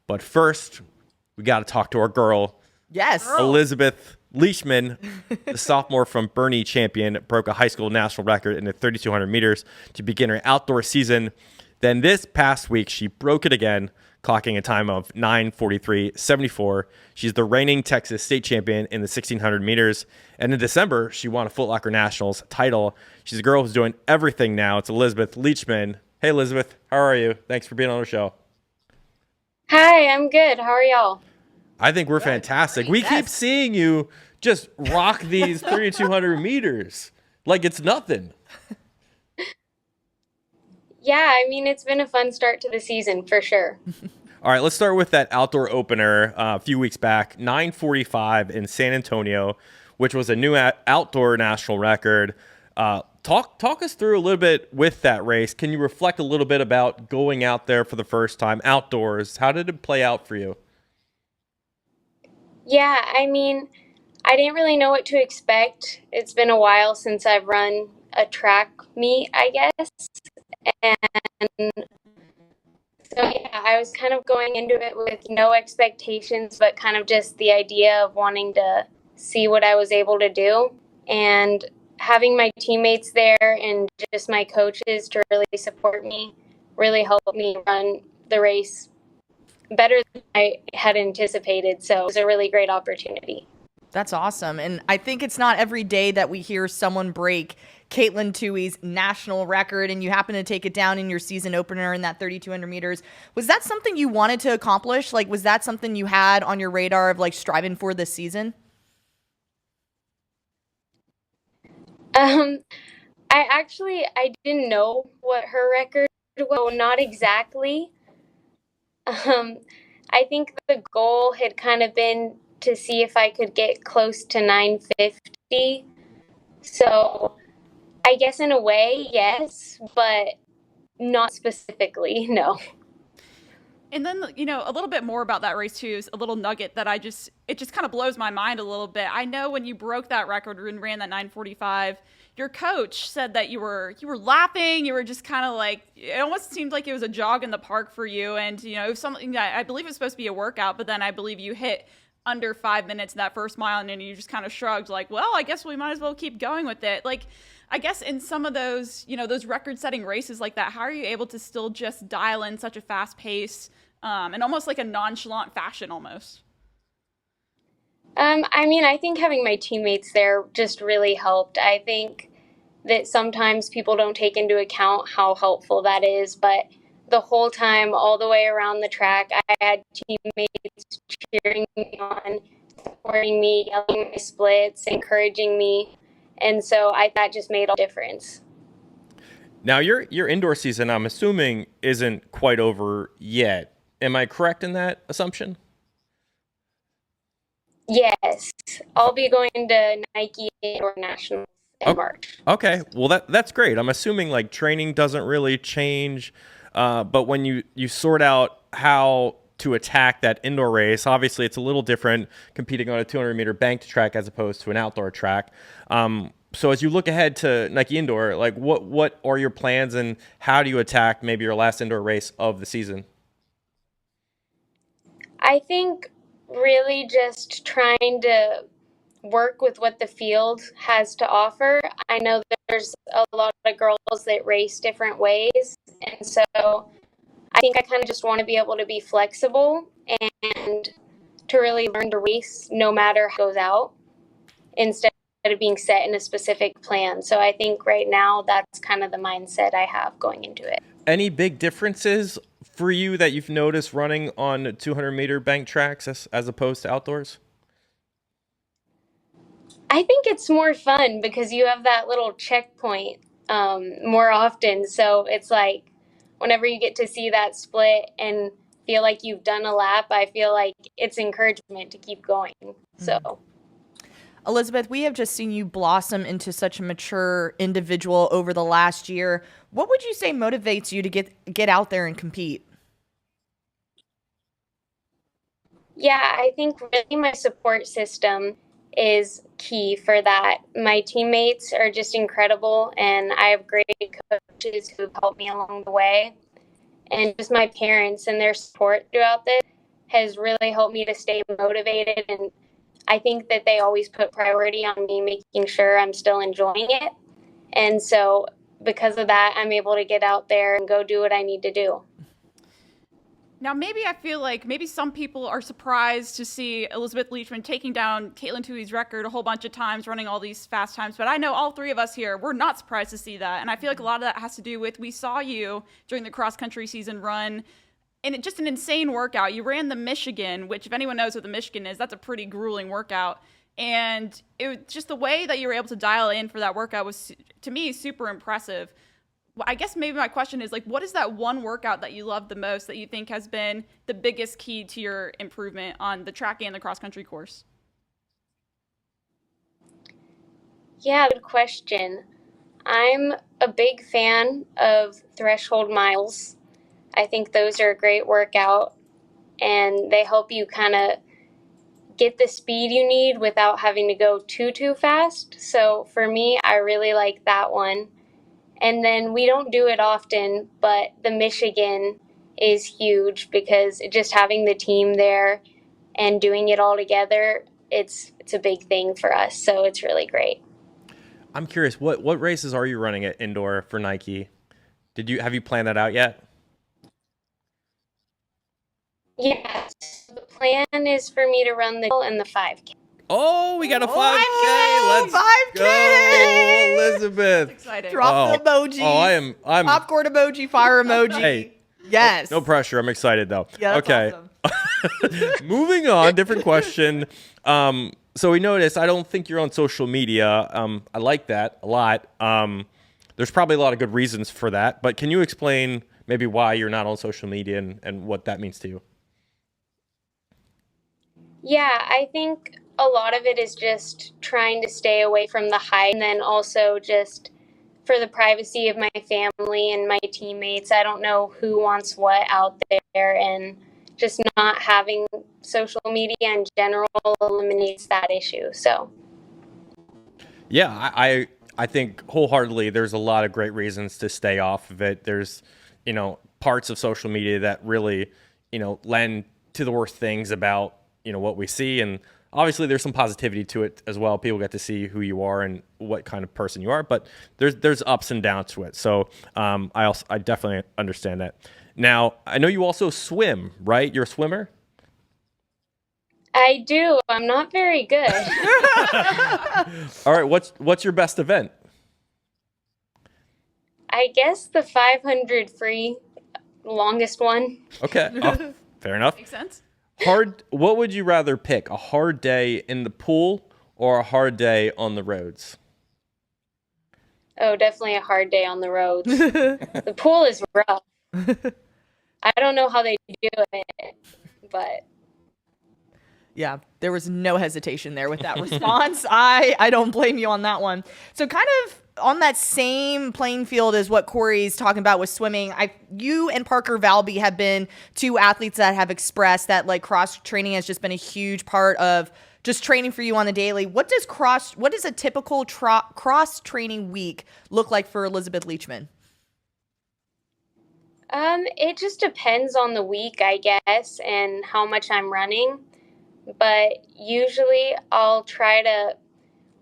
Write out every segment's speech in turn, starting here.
But first, we got to talk to our girl. Yes. Elizabeth Leachman, the sophomore from Boerne Champion, broke a high school national record in the 3,200 meters to begin her outdoor season. Then this past week, she broke it again, clocking a time of 9:43.74. She's the reigning Texas state champion in the 1,600 meters. And in December, she won a Foot Locker Nationals title. She's a girl who's doing everything now. It's Elizabeth Leachman. Hey, Elizabeth. How are you? Thanks for being on the show. Hi, I'm good. How are y'all? I think we're fantastic. Great. We Yes. keep seeing you just rock these 3,200 meters like it's nothing. Yeah, I mean, it's been a fun start to the season for sure. All right, let's start with that outdoor opener a few weeks back, 9:45 in San Antonio, which was a new outdoor national record. Talk us through a little bit with that race. Can you reflect a little bit about going out there for the first time outdoors? How did it play out for you? Yeah, I mean, I didn't really know what to expect. It's been a while since I've run a track meet, I guess. And so, yeah, I was kind of going into it with no expectations, but kind of just the idea of wanting to see what I was able to do. And having my teammates there and just my coaches to really support me really helped me run the race better than I had anticipated. So it was a really great opportunity. That's awesome. And I think it's not every day that we hear someone break Katelyn Tuohy's national record, and you happen to take it down in your season opener in that 3,200 meters. Was that something you wanted to accomplish? Like, was that something you had on your radar of like striving for this season? I didn't know what her record was, so not exactly. I think the goal had kind of been to see if I could get close to 950. So I guess in a way, yes, but not specifically, no. And then, a little bit more about that race too is a little nugget that it just kind of blows my mind a little bit. I know when you broke that record and ran that 9:45, your coach said that you were laughing. You were just kind of like, it almost seemed like it was a jog in the park for you. And, it was something that I believe it was supposed to be a workout, but then I believe you hit under 5 minutes in that first mile, and then you just kind of shrugged like, well, I guess we might as well keep going with it. Like, I guess in some of those, those record-setting races like that, how are you able to still just dial in such a fast pace and almost like a nonchalant fashion almost? I mean, I think having my teammates there just really helped. I think that sometimes people don't take into account how helpful that is, but the whole time, all the way around the track, I had teammates cheering me on, supporting me, yelling my splits, encouraging me. And so that just made a difference. Now, your indoor season, I'm assuming, isn't quite over yet. Am I correct in that assumption? Yes. I'll be going to Nike Indoor Nationals in March. Okay. Well, that's great. I'm assuming like training doesn't really change. But when you sort out how to attack that indoor race, obviously it's a little different competing on a 200-meter banked track as opposed to an outdoor track. So as you look ahead to Nike Indoor, like what are your plans and how do you attack maybe your last indoor race of the season? I think really just trying to work with what the field has to offer. I know there's a lot of girls that race different ways, and so I think I kind of just want to be able to be flexible and to really learn to race no matter how it goes out instead of being set in a specific plan. So I think right now that's kind of the mindset I have going into it. Any big differences for you that you've noticed running on 200-meter bank tracks as opposed to outdoors? I think it's more fun because you have that little checkpoint more often. So it's like whenever you get to see that split and feel like you've done a lap, I feel like it's encouragement to keep going. So, Elizabeth, we have just seen you blossom into such a mature individual over the last year. What would you say motivates you to get out there and compete? Yeah, I think really my support system is key for that. My teammates are just incredible, and I have great coaches who've helped me along the way. And just my parents and their support throughout this has really helped me to stay motivated. And I think that they always put priority on me making sure I'm still enjoying it. And so because of that, I'm able to get out there and go do what I need to do. Now, maybe I feel like maybe some people are surprised to see Elizabeth Leachman taking down Katelyn Tuohy's record a whole bunch of times, running all these fast times. But I know all three of us here, we're not surprised to see that. And I feel like a lot of that has to do with we saw you during the cross-country season run, and just an insane workout. You ran the Michigan, which if anyone knows what the Michigan is, that's a pretty grueling workout. And it was just the way that you were able to dial in for that workout was, to me, super impressive. I guess maybe my question is, like, what is that one workout that you love the most that you think has been the biggest key to your improvement on the track and the cross-country course? Yeah, good question. I'm a big fan of threshold miles. I think those are a great workout, and they help you kind of get the speed you need without having to go too fast. So for me, I really like that one. And then we don't do it often, but the Michigan is huge because just having the team there and doing it all together, it's a big thing for us. So it's really great. I'm curious, what races are you running at indoor for Nike? Have you planned that out yet? Yes. The plan is for me to run the and the 5K. Oh, we got a 5K. Let's 5K. go, Elizabeth. Exciting. Drop the emojis. Oh, I'm popcorn emoji, fire emoji. Hey. Yes. No pressure. I'm excited though. Yeah, that's okay. Awesome. Moving on, different question. So we noticed I don't think you're on social media. I like that a lot. There's probably a lot of good reasons for that, but can you explain maybe why you're not on social media and what that means to you? Yeah, I think a lot of it is just trying to stay away from the hype, and then also just for the privacy of my family and my teammates. I don't know who wants what out there, and just not having social media in general eliminates that issue. So yeah, I think wholeheartedly there's a lot of great reasons to stay off of it. There's, parts of social media that really, lend to the worst things about, what we see. And obviously there's some positivity to it as well. People get to see who you are and what kind of person you are, but there's ups and downs to it. So I definitely understand that. Now, I know you also swim, right? You're a swimmer? I do. I'm not very good. All right. What's your best event? I guess the 500 free, longest one. Okay. Fair enough. Makes sense. What would you rather pick? A hard day in the pool or a hard day on the roads? Oh, definitely a hard day on the roads. The pool is rough. I don't know how they do it, but Yeah, there was no hesitation there with that response. I don't blame you on that one. So kind of on that same playing field as what Corey's talking about with swimming, you and Parker Valby have been two athletes that have expressed that like cross training has just been a huge part of just training for you on the daily. What does a typical cross training week look like for Elizabeth Leachman? It just depends on the week, I guess, and how much I'm running. But usually I'll try to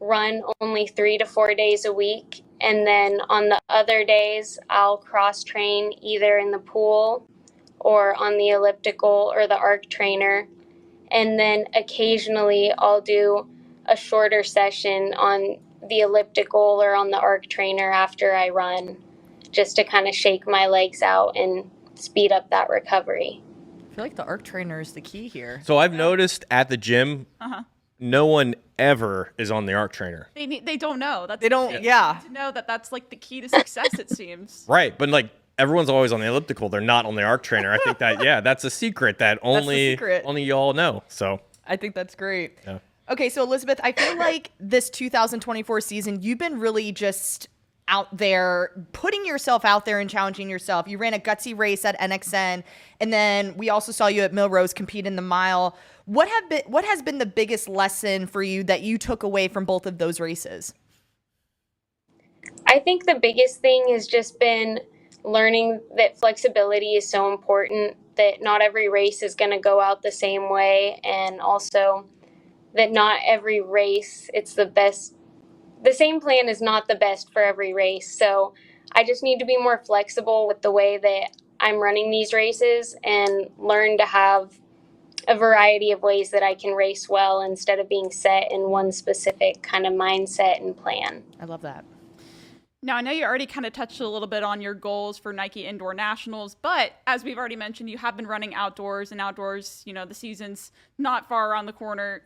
run only 3 to 4 days a week. And then on the other days, I'll cross train either in the pool or on the elliptical or the arc trainer. And then occasionally I'll do a shorter session on the elliptical or on the arc trainer after I run, just to kind of shake my legs out and speed up that recovery. I feel like the arc trainer is the key here. So I've noticed at the gym, no one ever is on the arc trainer. They don't know. They don't. Yeah. To know that that's like the key to success. It seems. Right, but like everyone's always on the elliptical. They're not on the arc trainer. I think that that's a secret that only y'all know. So I think that's great. Yeah. Okay, so Elizabeth, I feel like this 2024 season, you've been really just out there, putting yourself out there and challenging yourself. You ran a gutsy race at NXN, and then we also saw you at Millrose compete in the mile. What has been the biggest lesson for you that you took away from both of those races? I think the biggest thing has just been learning that flexibility is so important that not every race is going to go out the same way, and also that not every race it's the best. The same plan is not the best for every race. So I just need to be more flexible with the way that I'm running these races and learn to have a variety of ways that I can race well instead of being set in one specific kind of mindset and plan. I love that. Now, I know you already kind of touched a little bit on your goals for Nike Indoor Nationals, but as we've already mentioned, you have been running outdoors, and outdoors, you know, the season's not far around the corner.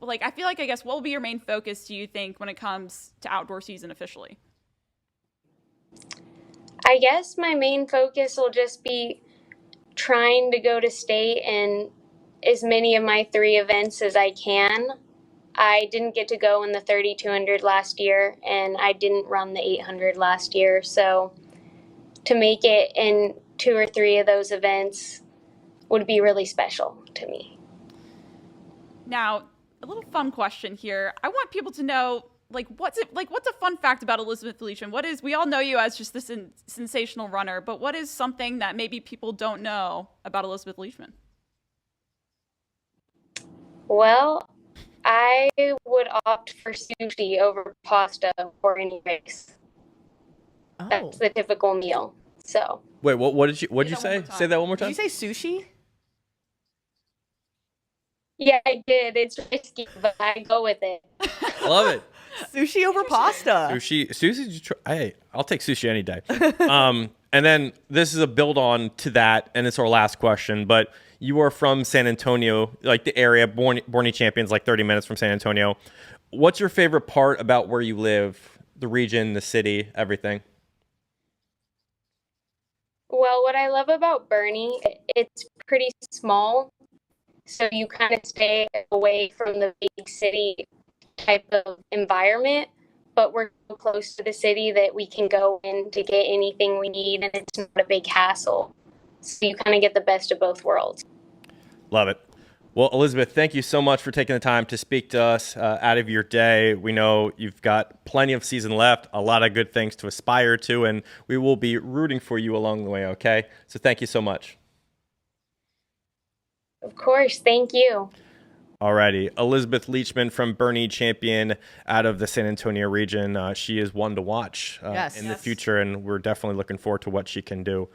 Like, I feel like, I guess, what will be your main focus, do you think, when it comes to outdoor season officially? I guess my main focus will just be trying to go to state in as many of my 3 events as I can. I didn't get to go in the 3200 last year, and I didn't run the 800 last year. So to make it in 2 or 3 of those events would be really special to me. Now, a little fun question here. I want people to know, what's a fun fact about Elizabeth Leachman? We all know you as just this sensational runner, but what is something that maybe people don't know about Elizabeth Leachman? Well, I would opt for sushi over pasta for any race. Oh. That's the typical meal. So. Wait, what did you say? Say that one more time. Did you say sushi? Yeah, I did. It's risky, but I go with it. Love it. Sushi over pasta. Sushi. Hey, I'll take sushi any day. And then this is a build on to that, and it's our last question. But you are from San Antonio, like the area. Boerne Champion's like 30 minutes from San Antonio. What's your favorite part about where you live, the region, the city, everything? Well, what I love about Boerne, it's pretty small. So you kind of stay away from the big city type of environment, but we're so close to the city that we can go in to get anything we need, and it's not a big hassle. So you kind of get the best of both worlds. Love it. Well, Elizabeth, thank you so much for taking the time to speak to us out of your day. We know you've got plenty of season left, a lot of good things to aspire to, and we will be rooting for you along the way, okay? So thank you so much. Of course. Thank you. Alrighty. Elizabeth Leachman from Boerne Champion out of the San Antonio region. She is one to watch in the future, and we're definitely looking forward to what she can do.